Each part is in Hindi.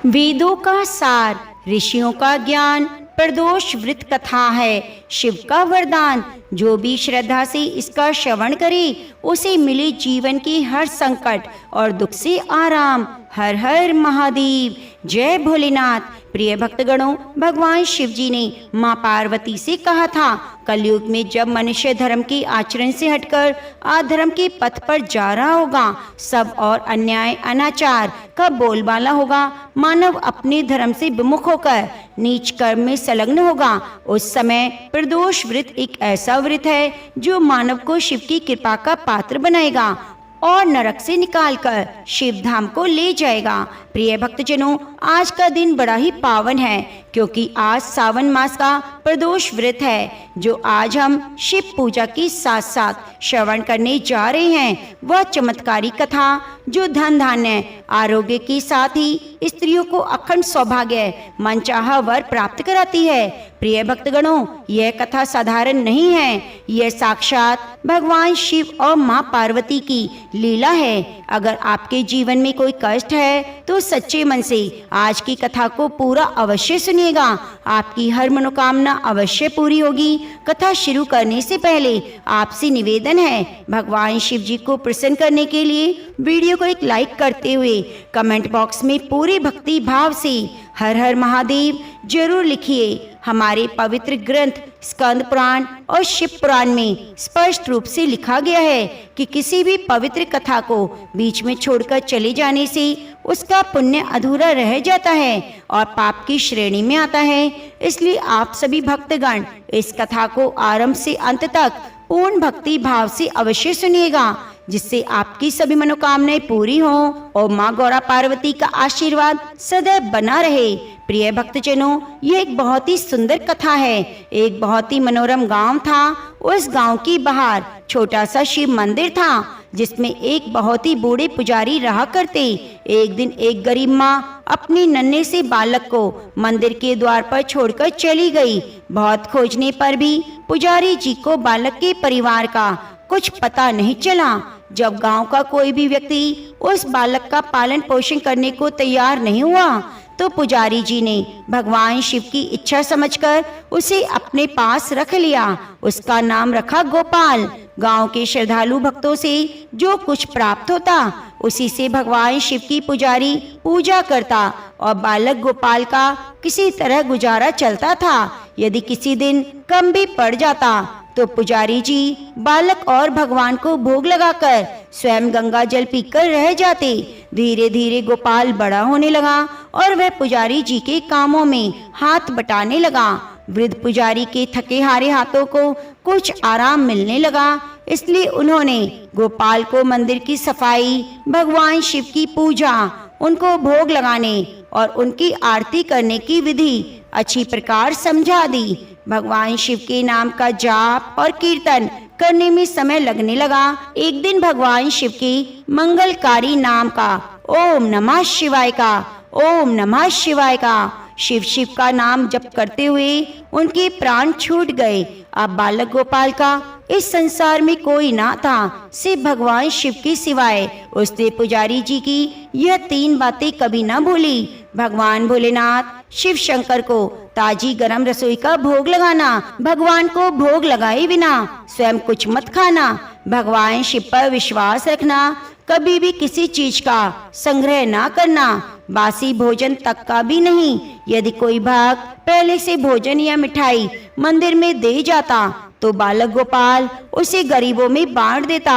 वेदों का सार, ऋषियों का ज्ञान, प्रदोष व्रत कथा है शिव का वरदान। जो भी श्रद्धा से इसका श्रवण करे उसे मिले जीवन के हर संकट और दुख से आराम। हर हर महादेव, जय भोलेनाथ। प्रिय भक्तगणों, भगवान शिव जी ने माँ पार्वती से कहा था, कलयुग में जब मनुष्य धर्म के आचरण से हटकर अधर्म के पथ पर जा रहा होगा, सब और अन्याय अनाचार का बोलबाला होगा, मानव अपने धर्म से विमुख होकर नीच कर्म में संलग्न होगा, उस समय प्रदोष व्रत एक ऐसा व्रत है जो मानव को शिव की कृपा का पात्र बनाएगा और नरक से निकालकर शिव धाम को ले जाएगा। प्रिय भक्तजनों, आज का दिन बड़ा ही पावन है क्योंकि आज सावन मास का प्रदोष व्रत है जो आज हम शिव पूजा के साथ साथ श्रवण करने जा रहे हैं। वह चमत्कारी कथा जो धन धान्य आरोग्य के साथ ही स्त्रियों को अखंड सौभाग्य मनचाहा वर प्राप्त कराती है। प्रिय भक्तगणों, यह कथा साधारण नहीं है, यह साक्षात भगवान शिव और माँ पार्वती की लीला है। अगर आपके जीवन में कोई कष्ट है तो सच्चे मन से आज की कथा को पूरा अवश्य सुनिएगा, आपकी हर मनोकामना अवश्य पूरी होगी। कथा शुरू करने से पहले आपसे निवेदन है, भगवान शिव जी को प्रसन्न करने के लिए वीडियो को एक लाइक करते हुए कमेंट बॉक्स में पूरे भक्ति भाव से हर हर महादेव जरूर लिखिए। हमारे पवित्र ग्रंथ स्कंद पुराण और शिव पुराण में स्पष्ट रूप से लिखा गया है कि किसी भी पवित्र कथा को बीच में छोड़कर चले जाने से उसका पुण्य अधूरा रह जाता है और पाप की श्रेणी में आता है। इसलिए आप सभी भक्तगण इस कथा को आरंभ से अंत तक पूर्ण भक्ति भाव से अवश्य सुनिएगा, जिससे आपकी सभी मनोकामनाएं पूरी हों और माँ गौरा पार्वती का आशीर्वाद सदैव बना रहे। प्रिय भक्तजनों, यह एक बहुत ही सुंदर कथा है। एक बहुत ही मनोरम गांव था। उस गांव की बाहर छोटा सा शिव मंदिर था जिसमें एक बहुत ही बूढ़े पुजारी रहा करते। एक दिन एक गरीब माँ अपनी नन्हे से बालक को मंदिर के द्वार पर छोड़कर चली गई। बहुत खोजने पर भी पुजारी जी को बालक के परिवार का कुछ पता नहीं चला। जब गांव का कोई भी व्यक्ति उस बालक का पालन पोषण करने को तैयार नहीं हुआ तो पुजारी जी ने भगवान शिव की इच्छा समझकर उसे अपने पास रख लिया। उसका नाम रखा गोपाल। गांव के श्रद्धालु भक्तों से जो कुछ प्राप्त होता उसी से भगवान शिव की पुजारी पूजा करता और बालक गोपाल का किसी तरह गुजारा चलता था। यदि किसी दिन कम भी पड़ जाता तो पुजारी जी बालक और भगवान को भोग लगाकर स्वयं गंगा जल पीकर रह जाते। धीरे धीरे गोपाल बड़ा होने लगा और वह पुजारी जी के कामों में हाथ बटाने लगा। वृद्ध पुजारी के थके हारे हाथों को कुछ आराम मिलने लगा, इसलिए उन्होंने गोपाल को मंदिर की सफाई, भगवान शिव की पूजा, उनको भोग लगाने और उनकी आरती करने की विधि अच्छी प्रकार समझा दी। भगवान शिव के नाम का जाप और कीर्तन करने में समय लगने लगा। एक दिन भगवान शिव के मंगलकारी नाम का ओम नमः शिवाय का ओम नमः शिवाय का शिव शिव का नाम जप करते हुए उनके प्राण छूट गए। अब बालक गोपाल का इस संसार में कोई ना था, सिर्फ भगवान शिव के सिवाय। उसने पुजारी जी की यह 3 बातें कभी ना भूली। भगवान भोलेनाथ शिव शंकर को ताजी गरम रसोई का भोग लगाना, भगवान को भोग लगाए बिना स्वयं कुछ मत खाना, भगवान शिव पर विश्वास रखना, कभी भी किसी चीज का संग्रह ना करना, बासी भोजन तक का भी नहीं। यदि कोई भक्त पहले से भोजन या मिठाई मंदिर में दे जाता तो बालक गोपाल उसे गरीबों में बांट देता।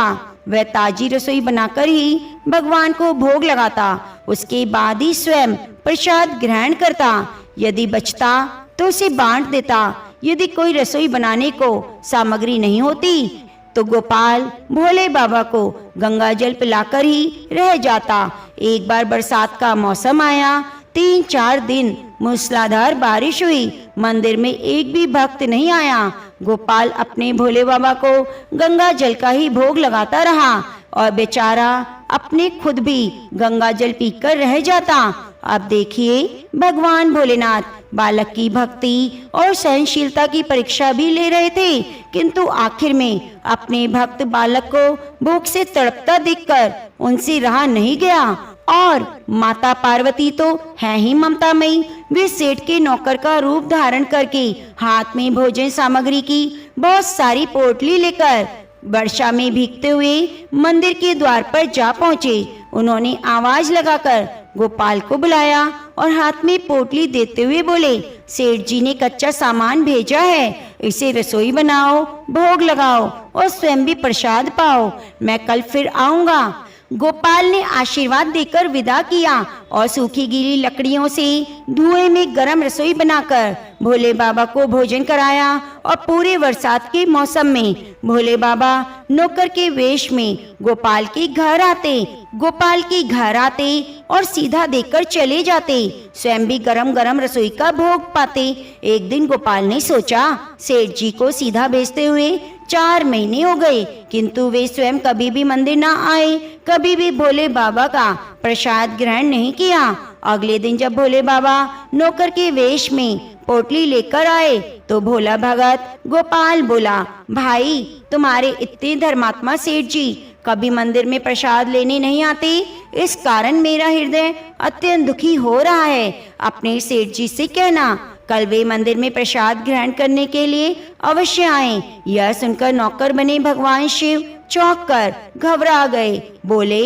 वह ताजी रसोई बनाकर ही भगवान को भोग लगाता, उसके बाद ही स्वयं प्रसाद ग्रहण करता। यदि बचता तो उसे बांट देता। यदि कोई रसोई बनाने को सामग्री नहीं होती तो गोपाल भोले बाबा को गंगा जल पिलाकर ही रह जाता। एक बार बरसात का मौसम आया। 3-4 दिन मूसलाधार बारिश हुई। मंदिर में एक भी भक्त नहीं आया। गोपाल अपने भोले बाबा को गंगा जल का ही भोग लगाता रहा और बेचारा अपने खुद भी गंगा जल पीकर रह जाता। अब देखिए, भगवान भोलेनाथ बालक की भक्ति और सहनशीलता की परीक्षा भी ले रहे थे, किंतु आखिर में अपने भक्त बालक को भूख से तड़पता देखकर उनसे रहा नहीं गया और माता पार्वती तो है ही ममतामयी। वे सेठ के नौकर का रूप धारण करके हाथ में भोजन सामग्री की बहुत सारी पोटली लेकर वर्षा में भीगते हुए मंदिर के द्वार पर जा पहुँचे। उन्होंने आवाज लगाकर गोपाल को बुलाया और हाथ में पोटली देते हुए बोले, सेठ जी ने कच्चा सामान भेजा है, इसे रसोई बनाओ, भोग लगाओ और स्वयं भी प्रसाद पाओ। मैं कल फिर आऊंगा। गोपाल ने आशीर्वाद देकर विदा किया और सूखी गीली लकड़ियों से धुएं में गरम रसोई बनाकर भोले बाबा को भोजन कराया। और पूरे बरसात के मौसम में भोले बाबा नौकर के वेश में गोपाल के घर आते और सीधा देकर चले जाते, स्वयं भी गरम गरम रसोई का भोग पाते। एक दिन गोपाल ने सोचा, सेठ जी को सीधा भेजते हुए 4 महीने हो गए, किंतु वे स्वयं कभी भी मंदिर न आए, कभी भी भोले बाबा का प्रसाद ग्रहण नहीं किया। अगले दिन जब भोले बाबा नौकर के वेश में पोटली लेकर आए तो भोला भगत गोपाल बोला, भाई तुम्हारे इतने धर्मात्मा सेठ जी कभी मंदिर में प्रसाद लेने नहीं आते, इस कारण मेरा हृदय अत्यंत दुखी हो रहा है। अपने सेठ जी से कहना कल वे मंदिर में प्रसाद ग्रहण करने के लिए अवश्य आए। यह सुनकर नौकर बने भगवान शिव चौंक कर घबरा गए, बोले,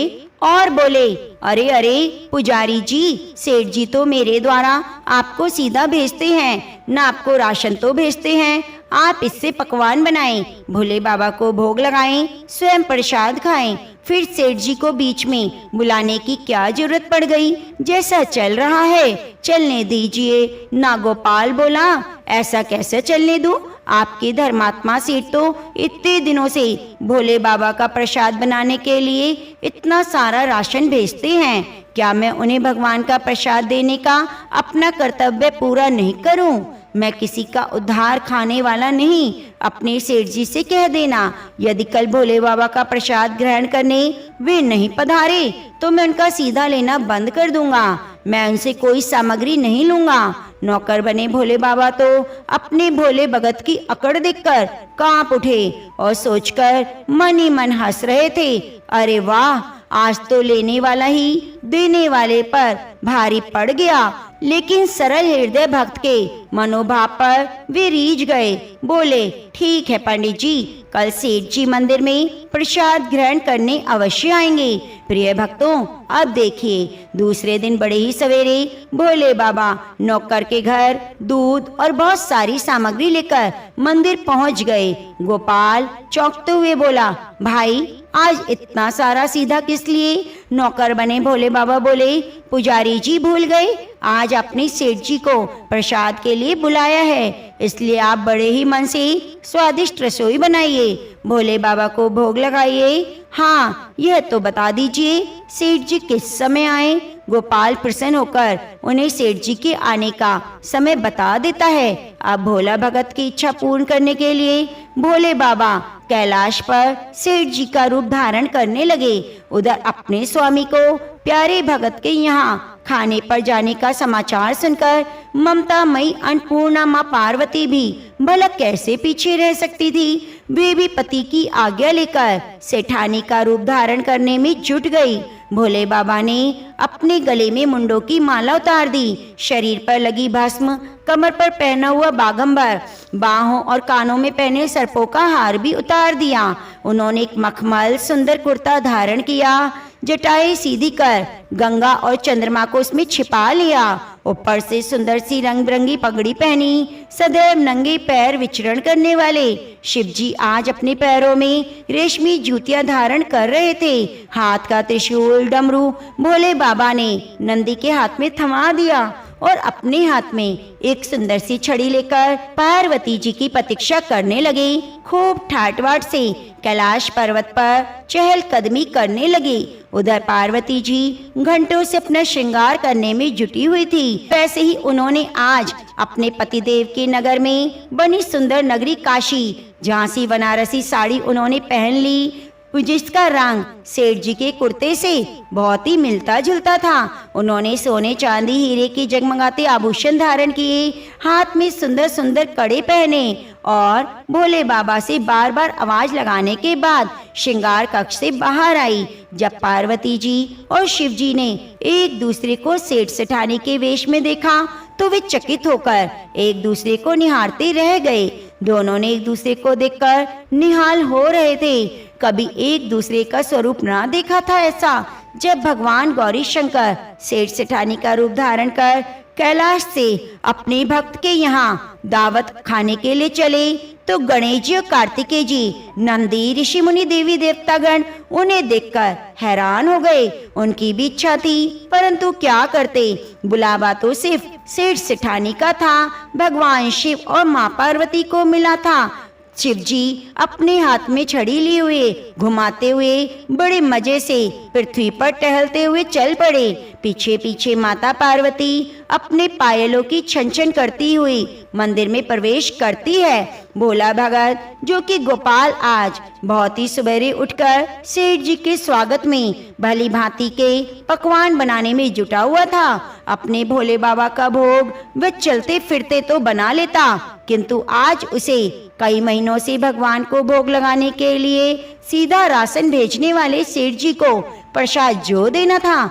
अरे अरे पुजारी जी, सेठ जी तो मेरे द्वारा आपको सीधा भेजते हैं, न आपको राशन तो भेजते हैं। आप इससे पकवान बनाएं, भोले बाबा को भोग लगाएं, स्वयं प्रसाद खाएं। फिर सेठ जी को बीच में बुलाने की क्या जरूरत पड़ गई? जैसा चल रहा है चलने दीजिए। ना गोपाल बोला, ऐसा कैसे चलने दूं? आपके धर्मात्मा सेठ तो इतने दिनों से भोले बाबा का प्रसाद बनाने के लिए इतना सारा राशन भेजते हैं, क्या मैं उन्हें भगवान का प्रसाद देने का अपना कर्तव्य पूरा नहीं करूं? मैं किसी का उद्धार खाने वाला नहीं। अपने सेठ जी से कह देना, यदि कल भोले बाबा का प्रसाद ग्रहण करने वे नहीं पधारे तो मैं उनका सीधा लेना बंद कर दूंगा, मैं उनसे कोई सामग्री नहीं लूंगा। नौकर बने भोले बाबा तो अपने भोले भगत की अकड़ देखकर कांप उठे और सोचकर मन ही मन हंस रहे थे, अरे वाह, आज तो लेने वाला ही देने वाले पर भारी पड़ गया। लेकिन सरल हृदय भक्त के मनोभाव पर वे रीझ गए। बोले, ठीक है पंडित जी, कल सेठ जी मंदिर में प्रसाद ग्रहण करने अवश्य आएंगे। प्रिय भक्तों, अब देखिए, दूसरे दिन बड़े ही सवेरे भोले बाबा नौकर के घर दूध और बहुत सारी सामग्री लेकर मंदिर पहुंच गए। गोपाल चौंकते हुए बोला, भाई आज इतना सारा सीधा किस लिए? नौकर बने भोले बाबा बोले, पुजारी जी भूल गए, आज अपने सेठ जी को प्रसाद के लिए बुलाया है, इसलिए आप बड़े ही मन से स्वादिष्ट रसोई बनाइए, भोले बाबा को भोग लगाइए। हाँ, यह तो बता दीजिए सेठ जी किस समय आए? गोपाल प्रसन्न होकर उन्हें सेठ जी के आने का समय बता देता है। अब भोला भगत की इच्छा पूर्ण करने के लिए भोले बाबा कैलाश पर सेठ जी का रूप धारण करने लगे। उधर अपने स्वामी को प्यारे भगत के यहाँ खाने पर जाने का समाचार सुनकर ममतामयी अन्नपूर्णा माँ पार्वती भी भला कैसे पीछे रह सकती थी? वे भी पति की आज्ञा लेकर सेठानी का रूप धारण करने में जुट गई। भोले बाबा ने अपने गले में मुंडों की माला उतार दी, शरीर पर लगी भस्म, कमर पर पहना हुआ बागंबर, बाहों और कानों में पहने सर्पों का हार भी उतार दिया। उन्होंने एक मखमल सुंदर कुर्ता धारण किया, जटाएं सीधी कर गंगा और चंद्रमा को उसमें छिपा लिया, ऊपर से सुंदर सी रंग बिरंगी पगड़ी पहनी। सदैव नंगे पैर विचरण करने वाले शिव जी आज अपने पैरों में रेशमी जूतियां धारण कर रहे थे। हाथ का त्रिशूल डमरू भोले बाबा ने नंदी के हाथ में थमा दिया और अपने हाथ में एक सुंदर सी छड़ी लेकर पार्वती जी की प्रतीक्षा करने लगे। खूब ठाट-बाट से कैलाश पर्वत पर चहल कदमी करने लगे। उधर पार्वती जी घंटों से अपना श्रृंगार करने में जुटी हुई थी। वैसे ही उन्होंने आज अपने पतिदेव के नगर में बनी सुंदर नगरी काशी झांसी बनारसी साड़ी उन्होंने पहन ली। जिसका रंग सेठ जी के कुर्ते से बहुत ही मिलता जुलता था। उन्होंने सोने चांदी हीरे के जगमगाते आभूषण धारण किए, हाथ में सुंदर सुंदर कड़े पहने और भोले बाबा से बार बार आवाज लगाने के बाद श्रृंगार कक्ष से बाहर आई। जब पार्वती जी और शिव जी ने एक दूसरे को सेठ सेठानी के वेश में देखा तो वे चकित होकर एक दूसरे को निहारते रह गए। दोनों ने एक दूसरे को देखकर निहाल हो रहे थे। कभी एक दूसरे का स्वरूप ना देखा था ऐसा। जब भगवान गौरी शंकर सेठ सेठानी का रूप धारण कर कैलाश से अपने भक्त के यहाँ दावत खाने के लिए चले तो गणेश जी और कार्तिकेय जी, नंदी, ऋषि मुनि, देवी देवतागण उन्हें देखकर हैरान हो गए। उनकी भी इच्छा थी परंतु क्या करते, बुलावा तो सिर्फ सेठ सेठानी का था। भगवान शिव और माँ पार्वती को मिला था। शिव जी अपने हाथ में छड़ी लिए हुए घुमाते हुए बड़े मजे से पृथ्वी पर टहलते हुए चल पड़े। पीछे पीछे माता पार्वती अपने पायलों की छन छन करती हुई मंदिर में प्रवेश करती है। भोला भगत जो कि गोपाल आज बहुत ही सुबेरे उठकर सेठ जी के स्वागत में भली भांति के पकवान बनाने में जुटा हुआ था। अपने भोले बाबा का भोग वह चलते फिरते तो बना लेता किंतु आज उसे कई महीनों से भगवान को भोग लगाने के लिए सीधा राशन भेजने वाले सेठ जी को प्रसाद जो देना था,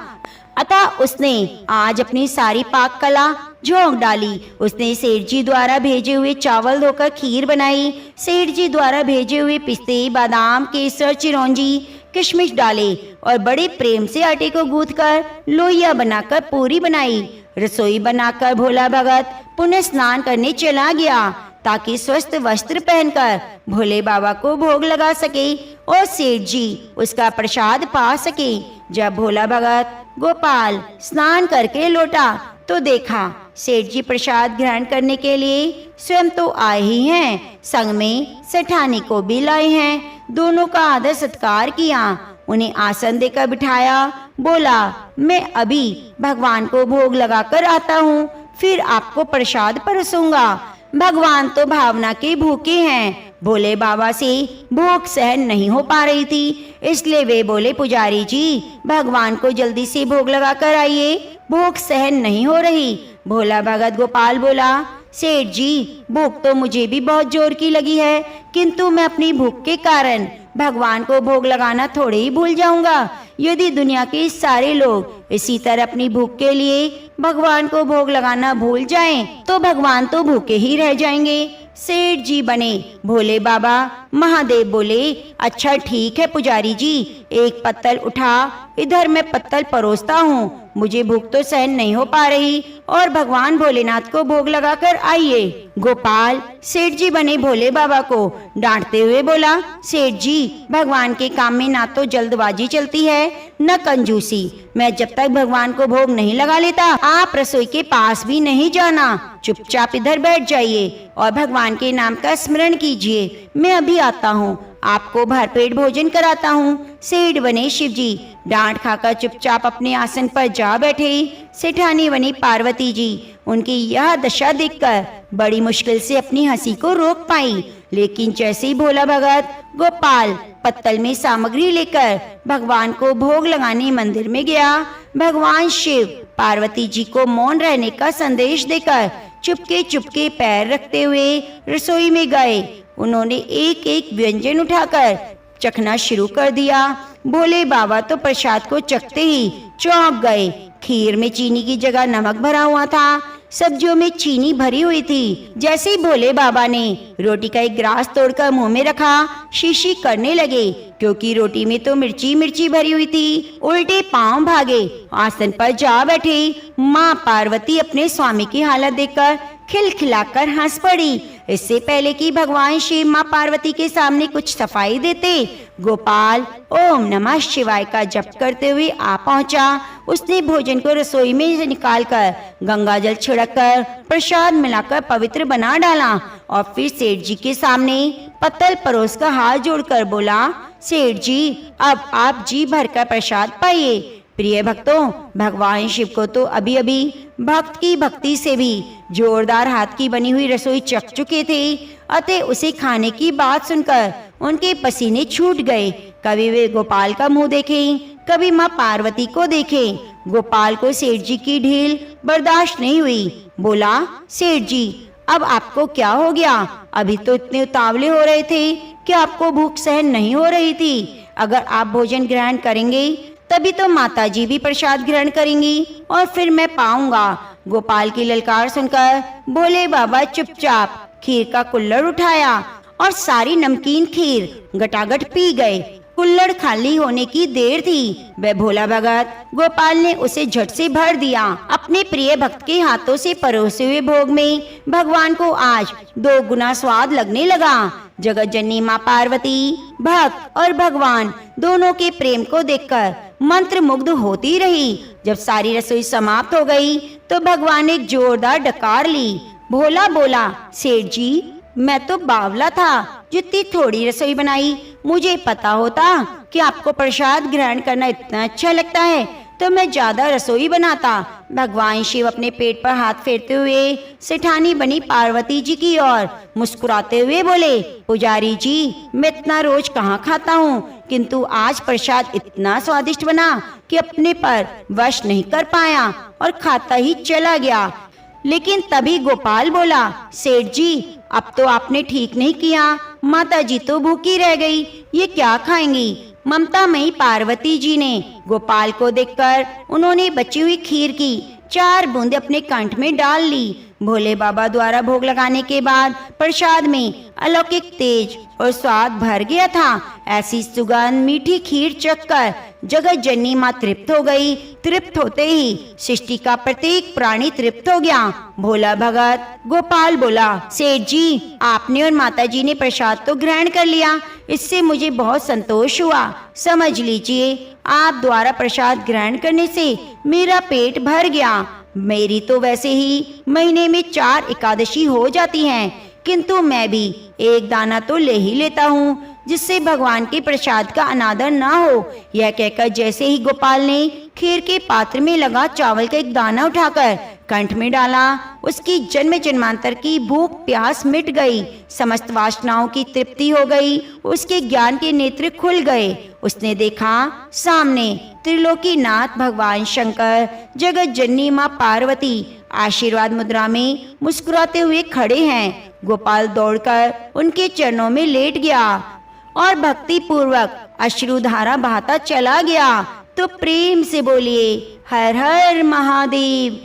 अतः उसने आज अपनी सारी पाक कला झोंक डाली। उसने सेठ जी द्वारा भेजे हुए चावल धोकर खीर बनाई, सेठ जी द्वारा भेजे हुए पिस्ते, बादाम, केसर, चिरौंजी, किशमिश डाले और बड़े प्रेम से आटे को गूंथकर लोइया बनाकर पूरी बनाई। रसोई बनाकर भोला भगत पुनः स्नान करने चला गया ताकि स्वस्थ वस्त्र पहनकर भोले बाबा को भोग लगा सके और सेठ जी उसका प्रसाद पा सके। जब भोला भगत गोपाल स्नान करके लौटा तो देखा सेठ जी प्रसाद ग्रहण करने के लिए स्वयं तो आए ही हैं, संग में सेठानी को भी लाए हैं। दोनों का आदर सत्कार किया, उन्हें आसन देकर बिठाया। बोला, मैं अभी भगवान को भोग लगाकर आता हूँ, फिर आपको प्रसाद परसूंगा। भगवान तो भावना के भूखे हैं। भोले बाबा से भूख सहन नहीं हो पा रही थी, इसलिए वे बोले, पुजारी जी भगवान को जल्दी से भोग लगा कर आइए, भूख सहन नहीं हो रही। भोला भगत गोपाल बोला, सेठ जी भूख तो मुझे भी बहुत जोर की लगी है, किंतु मैं अपनी भूख के कारण भगवान को भोग लगाना थोड़े ही भूल जाऊंगा। यदि दुनिया के सारे लोग इसी तरह अपनी भूख के लिए भगवान को भोग लगाना भूल जाएं, तो भगवान तो भूखे ही रह जाएंगे। सेठ जी बने भोले बाबा। महादेव बोले, अच्छा ठीक है पुजारी जी, एक पत्तल उठा, इधर मैं पत्तल परोसता हूँ, मुझे भूख तो सहन नहीं हो पा रही और भगवान भोलेनाथ को भोग लगाकर आइए। गोपाल सेठ जी बने भोले बाबा को डांटते हुए बोला, सेठ जी भगवान के काम में ना तो जल्दबाजी चलती है न कंजूसी। मैं जब तक भगवान को भोग नहीं लगा लेता आप रसोई के पास भी नहीं जाना, चुपचाप इधर बैठ जाइए और भगवान के नाम का स्मरण कीजिए। मैं अभी आता हूँ, आपको भरपेट भोजन कराता हूँ। सेठ बने शिव जी डांट खाकर चुपचाप अपने आसन पर जा बैठे। सेठानी बनी पार्वती जी उनकी यह दशा देखकर बड़ी मुश्किल से अपनी हंसी को रोक पाई, लेकिन जैसे ही भोला भगत गोपाल पत्तल में सामग्री लेकर भगवान को भोग लगाने मंदिर में गया, भगवान शिव पार्वती जी को मौन रहने का संदेश देकर चुपके चुपके पैर रखते हुए रसोई में गए। उन्होंने एक एक व्यंजन उठाकर चखना शुरू कर दिया। भोले बाबा तो प्रसाद को चखते ही चौंक गए। खीर में चीनी की जगह नमक भरा हुआ था, सब्जियों में चीनी भरी हुई थी। जैसे ही भोले बाबा ने रोटी का एक ग्रास तोड़कर मुंह में रखा, शीशी करने लगे क्योंकि रोटी में तो मिर्ची मिर्ची भरी हुई थी। उल्टे पांव भागे, आसन पर जा बैठे। माँ पार्वती अपने स्वामी की हालत देखकर खिलखिलाकर हंस पड़ी। इससे पहले कि भगवान शिव माँ पार्वती के सामने कुछ सफाई देते, गोपाल ओम नमः शिवाय का जप करते हुए आ पहुंचा। उसने भोजन को रसोई में से निकालकर गंगा जल छिड़ककर प्रसाद मिलाकर पवित्र बना डाला और फिर सेठ जी के सामने पत्तल परोस का हाथ जोड़कर बोला, सेठ जी अब आप जी भर का प्रसाद पाइए। प्रिय भक्तों, भगवान शिव को तो अभी अभी भक्त की भक्ति से भी जोरदार हाथ की बनी हुई रसोई चख चुके थे, अतः उसे खाने की बात सुनकर उनके पसीने छूट गए। कभी वे गोपाल का मुंह देखें, कभी माँ पार्वती को देखें। गोपाल को सेठ जी की ढील बर्दाश्त नहीं हुई। बोला, सेठ जी अब आपको क्या हो गया? अभी तो इतने उतावले हो रहे थे कि आपको भूख सहन नहीं हो रही थी। अगर आप भोजन ग्रहण करेंगे तभी तो माता जी भी प्रसाद ग्रहण करेंगी और फिर मैं पाऊंगा। गोपाल की ललकार सुनकर भोले बाबा चुपचाप खीर का कुल्हड़ उठाया और सारी नमकीन खीर गटागट पी गए। कुल्हड़ खाली होने की देर थी। वह भोला भगत गोपाल ने उसे झट से भर दिया। अपने प्रिय भक्त के हाथों से परोसे हुए भोग में भगवान को आज 2 गुना स्वाद लगने लगा। जगत जननी माँ पार्वती भक्त और भगवान दोनों के प्रेम को देखकर मंत्र मुग्ध होती रही। जब सारी रसोई समाप्त हो गई तो भगवान ने एक जोरदार डकार ली। भोला बोला, सेठ जी मैं तो बावला था जितनी थोड़ी रसोई बनाई। मुझे पता होता कि आपको प्रसाद ग्रहण करना इतना अच्छा लगता है तो मैं ज्यादा रसोई बनाता। भगवान शिव अपने पेट पर हाथ फेरते हुए सेठानी बनी पार्वती जी की ओर मुस्कुराते हुए बोले, पुजारी जी मैं इतना रोज कहाँ खाता हूँ, किंतु आज प्रसाद इतना स्वादिष्ट बना कि अपने पर वश नहीं कर पाया और खाता ही चला गया। लेकिन तभी गोपाल बोला, सेठ जी अब तो आपने ठीक नहीं किया, माता जी तो भूखी रह गई, ये क्या खाएंगी? ममतामयी पार्वती जी ने गोपाल को देखकर उन्होंने बची हुई खीर की 4 बूंदे अपने कंठ में डाल ली। भोले बाबा द्वारा भोग लगाने के बाद प्रसाद में अलौकिक तेज और स्वाद भर गया था। ऐसी सुगंध मीठी खीर चखकर जगत जननी माँ तृप्त हो गई। तृप्त होते ही सृष्टि का प्रत्येक प्राणी तृप्त हो गया। भोला भगत गोपाल बोला, सेठ जी आपने और माता जी ने प्रसाद तो ग्रहण कर लिया, इससे मुझे बहुत संतोष हुआ। समझ लीजिए आप द्वारा प्रसाद ग्रहण करने से मेरा पेट भर गया। मेरी तो वैसे ही महीने में 4 एकादशी हो जाती हैं, किंतु मैं भी एक दाना तो ले ही लेता हूँ जिससे भगवान के प्रसाद का अनादर ना हो। यह कहकर जैसे ही गोपाल ने खीर के पात्र में लगा चावल का एक दाना उठाकर कंठ में डाला, उसकी जन्म जन्मांतर की भूख प्यास मिट गई, समस्त वासनाओं की तृप्ति हो गई, उसके ज्ञान के नेत्र खुल गए। उसने देखा सामने त्रिलोकीनाथ भगवान शंकर जगत जननी माँ पार्वती आशीर्वाद मुद्रा में मुस्कुराते हुए खड़े हैं। गोपाल दौड़कर उनके चरणों में लेट गया और भक्ति पूर्वक अश्रुधारा बहाता चला गया। तो प्रेम से बोलिए हर हर महादेव।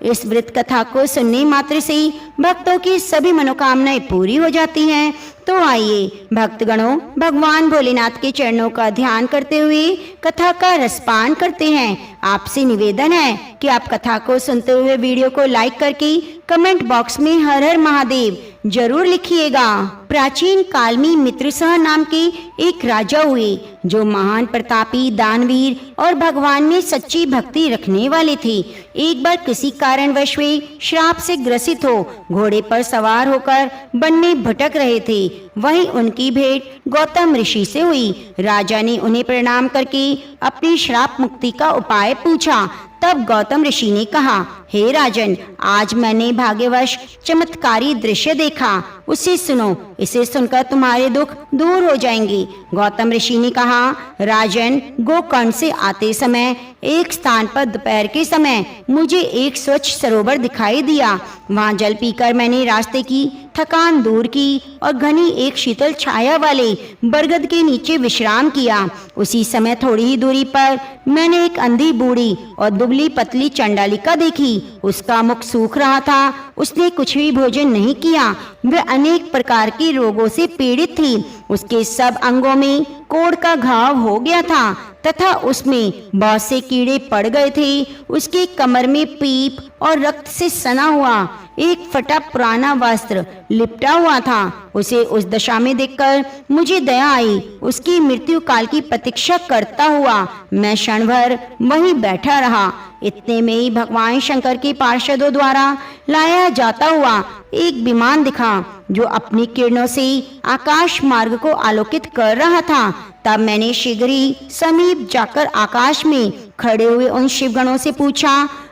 इस व्रत कथा को सुनने मात्र से भक्तों की सभी मनोकामनाएं पूरी हो जाती हैं। तो आइए भक्तगणों भगवान भोलेनाथ के चरणों का ध्यान करते हुए कथा का रसपान करते हैं। आपसे निवेदन है कि आप कथा को सुनते हुए वीडियो को लाइक करके कमेंट बॉक्स में हर हर महादेव जरूर लिखिएगा। प्राचीन काल में मित्रसह नाम के एक राजा हुए जो महान प्रतापी दानवीर और भगवान में सच्ची भक्ति रखने वाले थे। एक बार किसी कारणवश वे श्राप से ग्रसित हो घोड़े पर सवार होकर वन में भटक रहे थे। वहीं उनकी भेंट गौतम ऋषि से हुई। राजा ने उन्हें प्रणाम करके अपनी श्राप मुक्ति का उपाय पूछा। तब गौतम ऋषि ने कहा, हे राजन, आज मैंने भाग्यवश चमत्कारी दृश्य देखा, उसे सुनो, इसे सुनकर तुम्हारे दुख दूर हो जाएंगे। गौतम ऋषि ने कहा, राजन, गोकर्ण से आते समय एक स्थान पर दोपहर के समय मुझे एक स्वच्छ सरोवर दिखाई दिया। वहां जल पीकर मैंने रास्ते की थकान दूर की और घनी एक शीतल छाया वाले बरगद के नीचे विश्राम किया। उसी समय थोड़ी ही दूरी पर मैंने एक अंधी बूढ़ी और दुबली पतली चंडालिका देखी। उसका मुख सूख रहा था, उसने कुछ भी भोजन नहीं किया। वह अनेक प्रकार के रोगों से पीड़ित थी। उसके सब अंगों में कोढ़ का घाव हो गया था तथा उसमें बहुत से कीड़े पड़ गए थे। उसकी कमर में पीप और रक्त से सना हुआ एक फटा पुराना वस्त्र लिपटा हुआ था। उसे उस दशा में देखकर मुझे दया आई। उसकी मृत्यु काल की प्रतीक्षा करता हुआ मैं क्षण भर वहीं बैठा रहा। इतने में ही भगवान शंकर के पार्षदों द्वारा लाया जाता हुआ एक विमान दिखा जो अपनी किरणों से आकाश मार्ग को आलोकित कर रहा था। तब मैंने शीघ्र ही समीप जाकर आकाश में खड़े हुए उन शिवगणों से पूछा,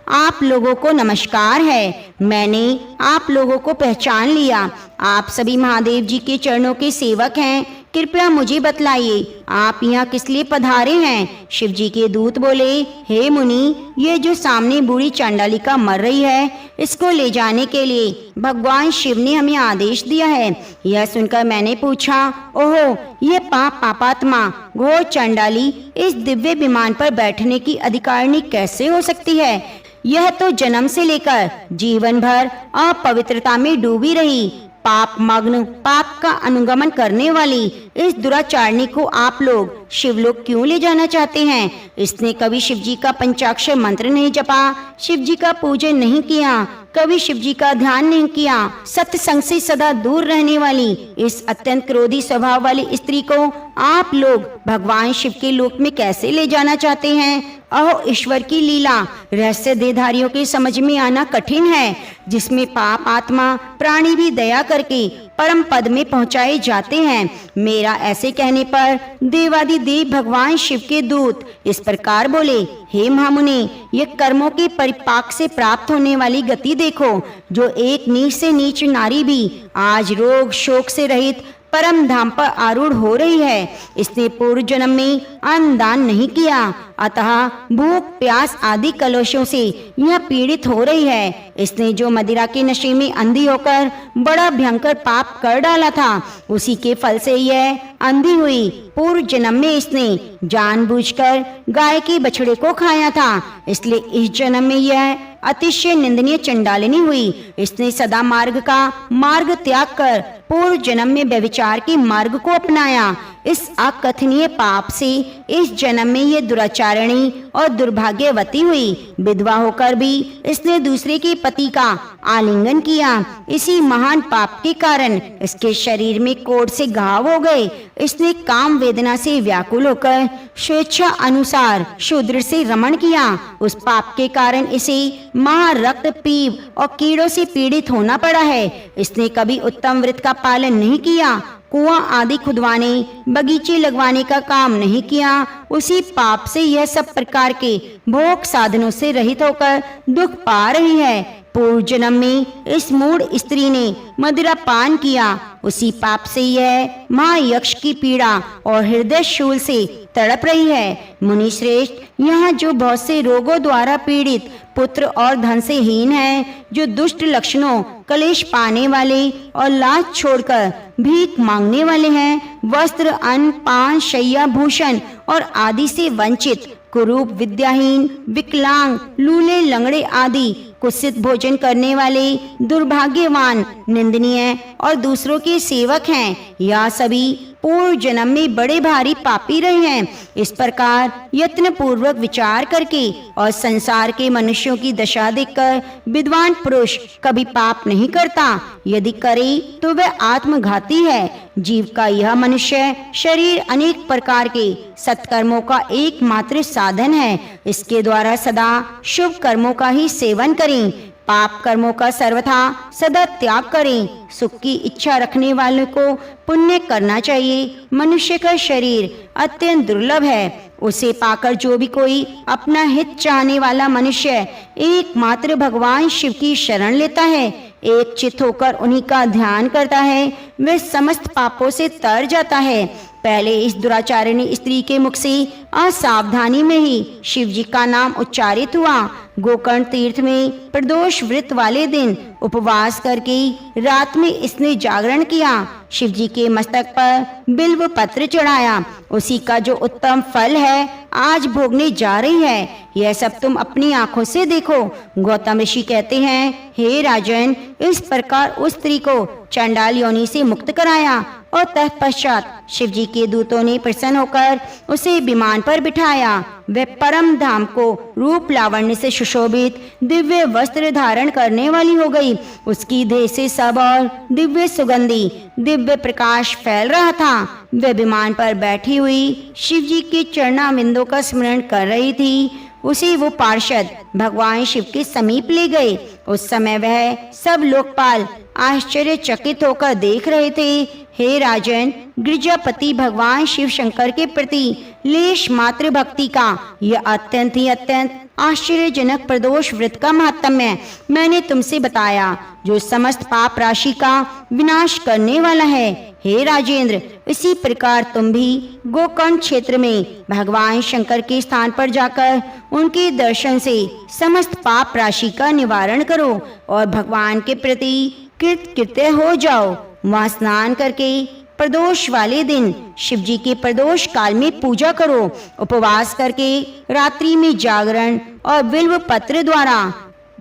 आप लोगों को नमस्कार है। मैंने आप लोगों को पहचान लिया। आप सभी महादेव जी के चरणों के सेवक हैं। कृपया मुझे बतलाइए, आप यहाँ किस लिए पधारे हैं? शिव जी के दूत बोले, हे मुनि, ये जो सामने बूढ़ी चंडालिका मर रही है, इसको ले जाने के लिए भगवान शिव ने हमें आदेश दिया है। यह सुनकर मैंने पूछा, ओहो, ये पापात्मा घोर चंडाली इस दिव्य विमान पर बैठने की अधिकारिणी कैसे हो सकती है? यह तो जन्म से लेकर जीवन भर अपवित्रता में डूबी रही, पाप मग्न, पाप का अनुगमन करने वाली इस दुराचारणी को आप लोग शिवलोक क्यों ले जाना चाहते हैं? इसने कभी शिव जी का पंचाक्षर मंत्र नहीं जपा, शिव जी का पूजन नहीं किया, कभी शिव जी का ध्यान नहीं किया। सत्संग से सदा दूर रहने वाली इस अत्यंत क्रोधी स्वभाव वाली स्त्री को आप लोग भगवान शिव के लोक में कैसे ले जाना चाहते हैं? अहो, ईश्वर की लीला रहस्य देहधारियों के समझ में आना कठिन है, जिसमें पाप आत्मा प्राणी भी दया करके परम पद में पहुंचाए जाते हैं। मेरा ऐसे कहने पर देवादिदेव भगवान शिव के दूत इस प्रकार बोले, हे महामुनि, ये कर्मों के परिपाक से प्राप्त होने वाली गति देखो, जो एक नीच से नीच नारी भी आज रोग शोक से रहित परम धाम पर आरूढ़ हो रही है। इसने पूर्व जन्म में अन्न दान नहीं किया, अतः भूख प्यास आदि कलुषों से यह पीड़ित हो रही है। इसने जो मदिरा के नशे में अंधी होकर बड़ा भयंकर पाप कर डाला था, उसी के फल से यह अंधी हुई। पूर्व जन्म में इसने जानबूझकर गाय के बछड़े को खाया था, इसलिए इस जन्म में यह अतिशय निंदनीय चंडालिनी हुई। इसने सदा मार्ग का मार्ग त्याग कर पूर्व जन्म में व्यभिचार के मार्ग को अपनाया। इस अकथनीय पाप से इस जन्म में ये दुराचारणी और दुर्भाग्यवती हुई। विधवा होकर भी इसने दूसरे के पति का आलिंगन किया। इसी महान पाप के कारण इसके शरीर में कोढ़ से घाव हो गए। इसने काम वेदना से व्याकुल होकर स्वेच्छा अनुसार शूद्र से रमण किया। उस पाप के कारण इसे महारक्त पीव और कीड़ों से पीड़ित होना पड़ा है। इसने कभी उत्तम व्रत का पालन नहीं किया, कुआं आदि खुदवाने, बगीचे लगवाने का काम नहीं किया। उसी पाप से यह सब प्रकार के भोग साधनों से रहित होकर दुख पा रही है। पूर्व जन्म में इस मूढ़ स्त्री ने मदिरा पान किया, उसी पाप से यह महायक्ष की पीड़ा और हृदय शूल से तड़प रही है। मुनि श्रेष्ठ, यहाँ जो बहुत से रोगों द्वारा पीड़ित, पुत्र और धन से हीन है, जो दुष्ट लक्षणों, कलेश पाने वाले और लाज छोड़कर भीख मांगने वाले हैं, वस्त्र, अन्न, पान, शैया, भूषण और आदि से वंचित, कुरूप, विद्याहीन, विकलांग, लूले, लंगड़े आदि कुत्सित भोजन करने वाले, दुर्भाग्यवान, निंदनीय और दूसरों के सेवक हैं, यह सभी पूर्व जन्म में बड़े भारी पापी रहे हैं। इस प्रकार यत्न पूर्वक विचार करके और संसार के मनुष्यों की दशा देखकर विद्वान पुरुष कभी पाप नहीं करता। यदि करे तो वह आत्मघाती है। जीव का यह मनुष्य शरीर अनेक प्रकार के सत्कर्मों का एकमात्र साधन है। इसके द्वारा सदा शुभ कर्मों का ही सेवन करें, पाप कर्मों का सर्वथा सदा त्याग करें। सुख की इच्छा रखने वालों को पुण्य करना चाहिए। मनुष्य का शरीर अत्यंत दुर्लभ है, उसे पाकर जो भी कोई अपना हित चाहने वाला मनुष्य एकमात्र भगवान शिव की शरण लेता है, एक चित होकर उन्हीं का ध्यान करता है, वह समस्त पापों से तर जाता है। पहले इस दुराचारिणी स्त्री के मुख से असावधानी में ही शिव जी का नाम उच्चारित हुआ। गोकर्ण तीर्थ में प्रदोष व्रत वाले दिन उपवास करके रात में इसने जागरण किया, शिव जी के मस्तक पर बिल्व पत्र चढ़ाया। उसी का जो उत्तम फल है आज भोगने जा रही है। यह सब तुम अपनी आंखों से देखो। गौतम ऋषि कहते हैं, हे राजन, इस प्रकार उस स्त्री को चंडाल योनि से मुक्त कराया और तत्पश्चात शिव जी के दूतों ने प्रसन्न होकर उसे विमान पर बिठाया। वह परम धाम को रूप लावण्य से सुशोभित दिव्य वस्त्र धारण करने वाली हो गई। उसकी देह से सब और दिव्य सुगंधी दिव्य प्रकाश फैल रहा था। वह विमान पर बैठी हुई शिव जी के चरणाविंदों का स्मरण कर रही थी। उसे वो पार्षद भगवान शिव के समीप ले गए। उस समय वह सब लोकपाल आश्चर्यचकित होकर देख रहे थे। हे राजन, गिरिजापति भगवान शिव शंकर के प्रति लेश मात्र भक्ति का यह अत्यंत आश्चर्यजनक प्रदोष व्रत का महात्म्य मैंने तुमसे बताया, जो समस्त पाप राशि का विनाश करने वाला है। हे राजेंद्र, इसी प्रकार तुम भी गोकर्ण क्षेत्र में भगवान शंकर के स्थान पर जाकर उनके दर्शन से समस्त पाप राशि का निवारण करो और भगवान के प्रति कृतकृत्य हो जाओ। वहाँ स्नान करके प्रदोष वाले दिन शिव जी के प्रदोष काल में पूजा करो। उपवास करके रात्रि में जागरण और बिल्व पत्र द्वारा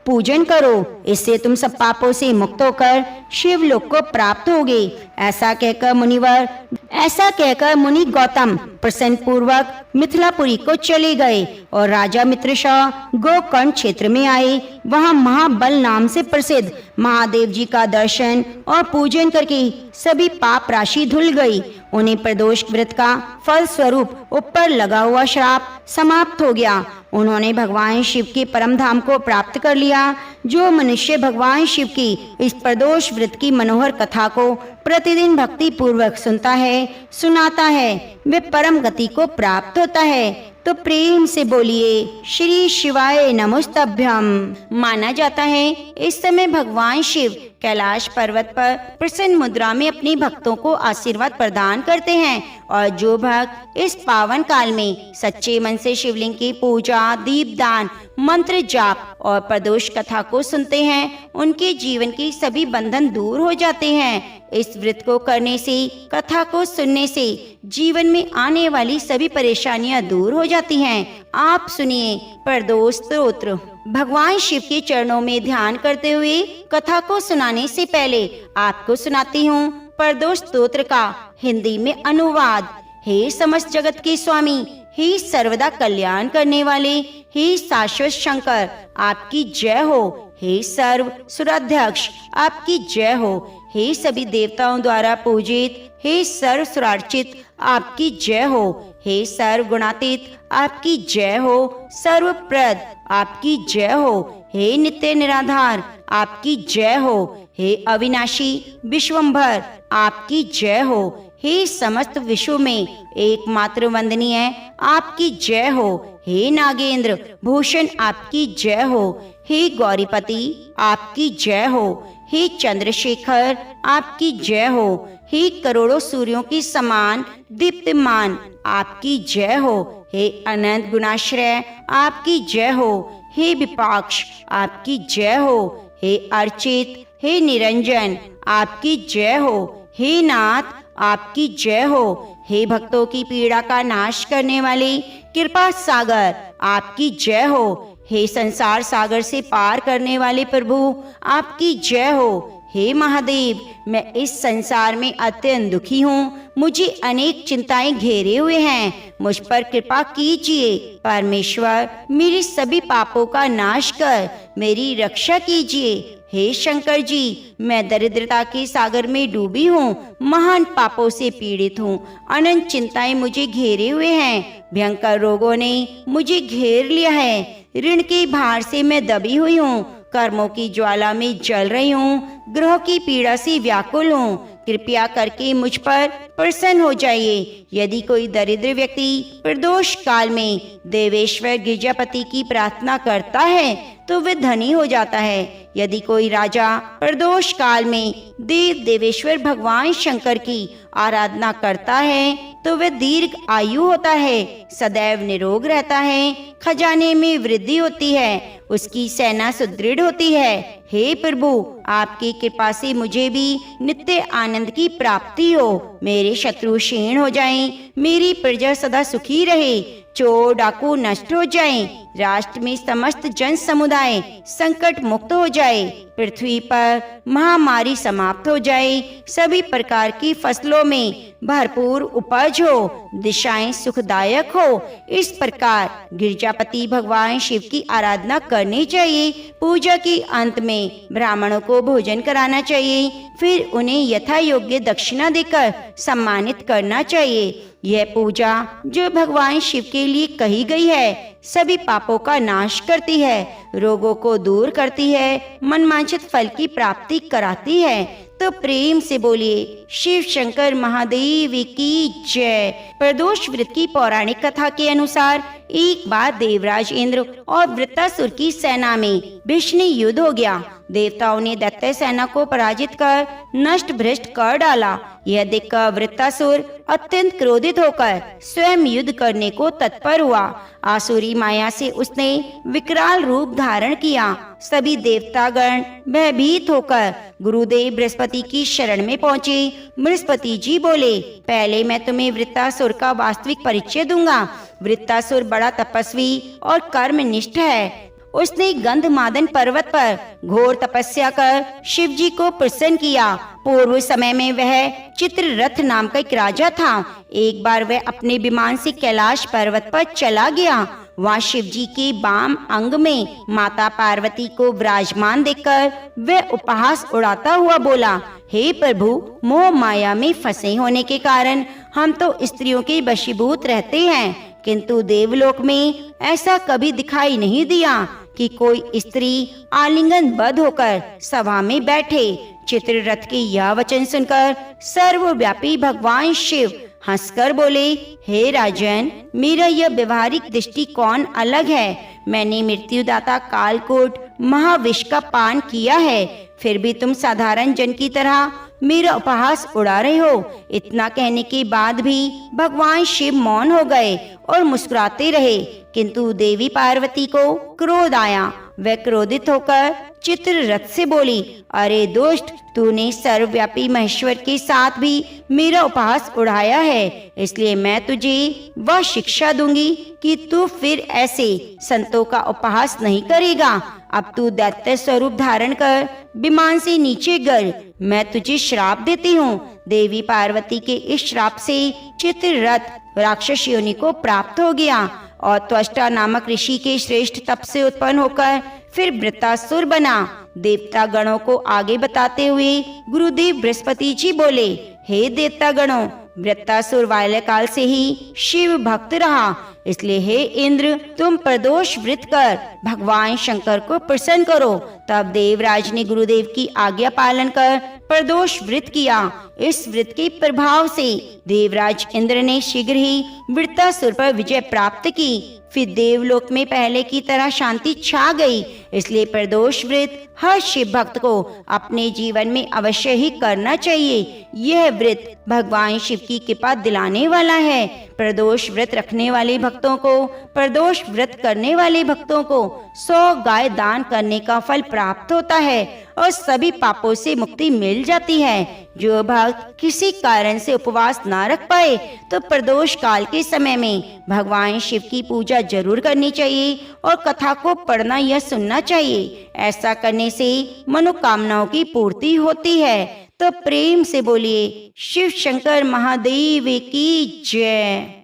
पूजन करो। इससे तुम सब पापों से मुक्त होकर शिवलोक को प्राप्त होगे। ऐसा कहकर मुनि गौतम प्रसन्न पूर्वक मिथिलापुरी को चले गए और राजा मित्रशाह गोकर्ण क्षेत्र में आए। वहां महाबल नाम से प्रसिद्ध महादेव जी का दर्शन और पूजन करके सभी पाप राशि धुल गई। उन्हें प्रदोष व्रत का फल स्वरूप ऊपर लगा हुआ श्राप समाप्त हो गया। उन्होंने भगवान शिव के परम धाम को प्राप्त कर लिया। जो मनुष्य भगवान शिव की इस प्रदोष व्रत की मनोहर कथा को प्रतिदिन भक्ति पूर्वक सुनता है, सुनाता है, वे परम गति को प्राप्त होता है। तो प्रेम से बोलिए श्री शिवाय नमोस्तभ्यम। माना जाता है इस समय भगवान शिव कैलाश पर्वत पर प्रसन्न मुद्रा में अपने भक्तों को आशीर्वाद प्रदान करते हैं और जो भक्त इस पावन काल में सच्चे मन से शिवलिंग की पूजा, दीपदान, मंत्र जाप और प्रदोष कथा को सुनते हैं, उनके जीवन के सभी बंधन दूर हो जाते हैं। इस व्रत को करने से, कथा को सुनने से जीवन में आने वाली सभी परेशानियां दूर हो जाती हैं। आप सुनिए प्रदोष स्तोत्र। भगवान शिव के चरणों में ध्यान करते हुए कथा को सुनाने से पहले आपको सुनाती हूँ प्रदोष स्तोत्र का हिंदी में अनुवाद। हे समस्त जगत के स्वामी, हे सर्वदा कल्याण करने वाले, हे शाश्वत शंकर, आपकी जय हो। हे सर्व सुराध्यक्ष, आपकी जय हो। हे सभी देवताओं द्वारा पूजित, हे सर्व सुरार्चित, आपकी जय हो। हे सर्व गुणातीत, आपकी जय हो। सर्वप्रद, आपकी जय हो। हे नित्य निराधार, आपकी जय हो। हे अविनाशी विश्वंभर, आपकी जय हो। हे समस्त विश्व में एकमात्र वंदनीय, आपकी जय हो। हे नागेंद्र भूषण, आपकी जय हो। हे गौरीपति, आपकी जय हो। हे चंद्रशेखर, आपकी जय हो। हे करोड़ों सूर्यों की समान दीप्तिमान, आपकी जय हो। हे अनंत गुणाश्रय, आपकी जय हो। हे विपाक्ष, आपकी जय हो। हे अर्चित, हे निरंजन, आपकी जय हो। हे नाथ, आपकी जय हो। हे भक्तों की पीड़ा का नाश करने वाले कृपा सागर, आपकी जय हो। हे संसार सागर से पार करने वाले प्रभु, आपकी जय हो। हे महादेव, मैं इस संसार में अत्यंत दुखी हूँ। मुझे अनेक चिंताएं घेरे हुए हैं, मुझ पर कृपा कीजिए। परमेश्वर, मेरे सभी पापों का नाश कर मेरी रक्षा कीजिए। हे शंकर जी, मैं दरिद्रता के सागर में डूबी हूँ, महान पापों से पीड़ित हूँ। अनंत चिंताएं मुझे घेरे हुए हैं, भयंकर रोगों ने मुझे घेर लिया है। ऋण के भार से मैं दबी हुई हूँ, कर्मों की ज्वाला में जल रही हूँ, ग्रहों की पीड़ा से व्याकुल हूँ। कृपया करके मुझ पर प्रसन्न हो जाइए। यदि कोई दरिद्र व्यक्ति प्रदोष काल में देवेश्वर गिरजापति की प्रार्थना करता है तो वह धनी हो जाता है। यदि कोई राजा प्रदोष काल में देव देवेश्वर भगवान शंकर की आराधना करता है तो वह दीर्घ आयु होता है, सदैव निरोग रहता है, खजाने में वृद्धि होती है, उसकी सेना सुदृढ़ होती है। हे प्रभु, आपकी कृपा से मुझे भी नित्य आनंद की प्राप्ति हो। मेरे शत्रु क्षीण हो जाएं, मेरी प्रजा सदा सुखी रहे, चोर डाकू नष्ट हो जाएं, राष्ट्र में समस्त जन समुदाय संकट मुक्त हो जाए, पृथ्वी पर महामारी समाप्त हो जाए, सभी प्रकार की फसलों में भरपूर उपज हो, दिशाएं सुखदायक हो। इस प्रकार गिरजापति भगवान शिव की आराधना करनी चाहिए। पूजा के अंत में ब्राह्मणों को भोजन कराना चाहिए, फिर उन्हें यथा योग्य दक्षिणा देकर सम्मानित करना चाहिए। यह पूजा जो भगवान शिव के लिए कही गई है सभी पापों का नाश करती है, रोगों को दूर करती है, मनवांछित फल की प्राप्ति कराती है। तो प्रेम से बोलिए शिव शंकर महादेव की जय। प्रदोष व्रत की पौराणिक कथा के अनुसार एक बार देवराज इंद्र और वृत्तासुर की सेना में भीषण युद्ध हो गया। देवताओं ने दैत्य सेना को पराजित कर नष्ट भ्रष्ट कर डाला। यह देखकर वृत्तासुर अत्यंत क्रोधित होकर स्वयं युद्ध करने को तत्पर हुआ। आसुरी माया से उसने विकराल रूप धारण किया। सभी देवतागण भयभीत होकर गुरुदेव बृहस्पति की शरण में पहुँचे। बृहस्पति जी बोले, पहले मैं तुम्हें वृत्तासुर का वास्तविक परिचय दूंगा। वृत्तासुर बड़ा तपस्वी और कर्मनिष्ठ है। उसने गंधमादन पर्वत पर घोर तपस्या कर शिव जी को प्रसन्न किया। पूर्व समय में वह चित्ररथ नाम का एक राजा था। एक बार वह अपने विमान से कैलाश पर्वत पर चला गया। वहाँ शिव जी के बाम अंग में माता पार्वती को विराजमान देखकर वह उपहास उड़ाता हुआ बोला, हे प्रभु, मोह माया में फंसे होने के कारण हम तो स्त्रियों के वशीभूत रहते हैं, किंतु देवलोक में ऐसा कभी दिखाई नहीं दिया कि कोई स्त्री आलिंगन बद्ध होकर सभा में बैठे। चित्ररथ के यह वचन सुनकर सर्वव्यापी भगवान शिव हंसकर बोले, हे राजन, मेरा यह व्यवहारिक दृष्टिकोण अलग है। मैंने मृत्युदाता कालकूट महाविष का पान किया है, फिर भी तुम साधारण जन की तरह मेरा उपहास उड़ा रहे हो। इतना कहने के बाद भी भगवान शिव मौन हो गए और मुस्कुराते रहे, किंतु देवी पार्वती को क्रोध आया। वह क्रोधित होकर चित्ररथ से बोली, अरे दुष्ट, तूने सर्वव्यापी महेश्वर के साथ भी मेरा उपहास उड़ाया है, इसलिए मैं तुझे वह शिक्षा दूंगी कि तू फिर ऐसे संतों का उपहास नहीं करेगा। अब तू दैत्य स्वरूप धारण कर विमान से नीचे गिर। मैं तुझे श्राप देती हूँ। देवी पार्वती के इस श्राप से चित्ररथ राक्षस योनि को प्राप्त हो गया और त्वष्टा नामक ऋषि के श्रेष्ठ तप से उत्पन्न होकर फिर वृत्तासुर बना। देवता गणों को आगे बताते हुए गुरुदेव बृहस्पति जी बोले, हे देवता गणों, वृत्तासुर बाल्यकाल से ही शिव भक्त रहा, इसलिए हे इंद्र, तुम प्रदोष व्रत कर भगवान शंकर को प्रसन्न करो। तब देवराज ने गुरुदेव की आज्ञा पालन कर प्रदोष व्रत किया। इस व्रत के प्रभाव से देवराज इंद्र ने शीघ्र ही वृत्तासुर पर विजय प्राप्त की। फिर देवलोक में पहले की तरह शांति छा गई। इसलिए प्रदोष व्रत हर शिव भक्त को अपने जीवन में अवश्य ही करना चाहिए। यह व्रत भगवान शिव की कृपा दिलाने वाला है। प्रदोष व्रत रखने वाले भक्तों को, प्रदोष व्रत करने वाले भक्तों को 100 गाय दान करने का फल प्राप्त होता है और सभी पापों से मुक्ति मिल जाती है। जो भक्त किसी कारण से उपवास ना रख पाए तो प्रदोष काल के समय में भगवान शिव की पूजा जरूर करनी चाहिए और कथा को पढ़ना या सुनना चाहिए। ऐसा करने से मनोकामनाओं की पूर्ति होती है। तो प्रेम से बोलिए शिव शंकर महादेव की जय।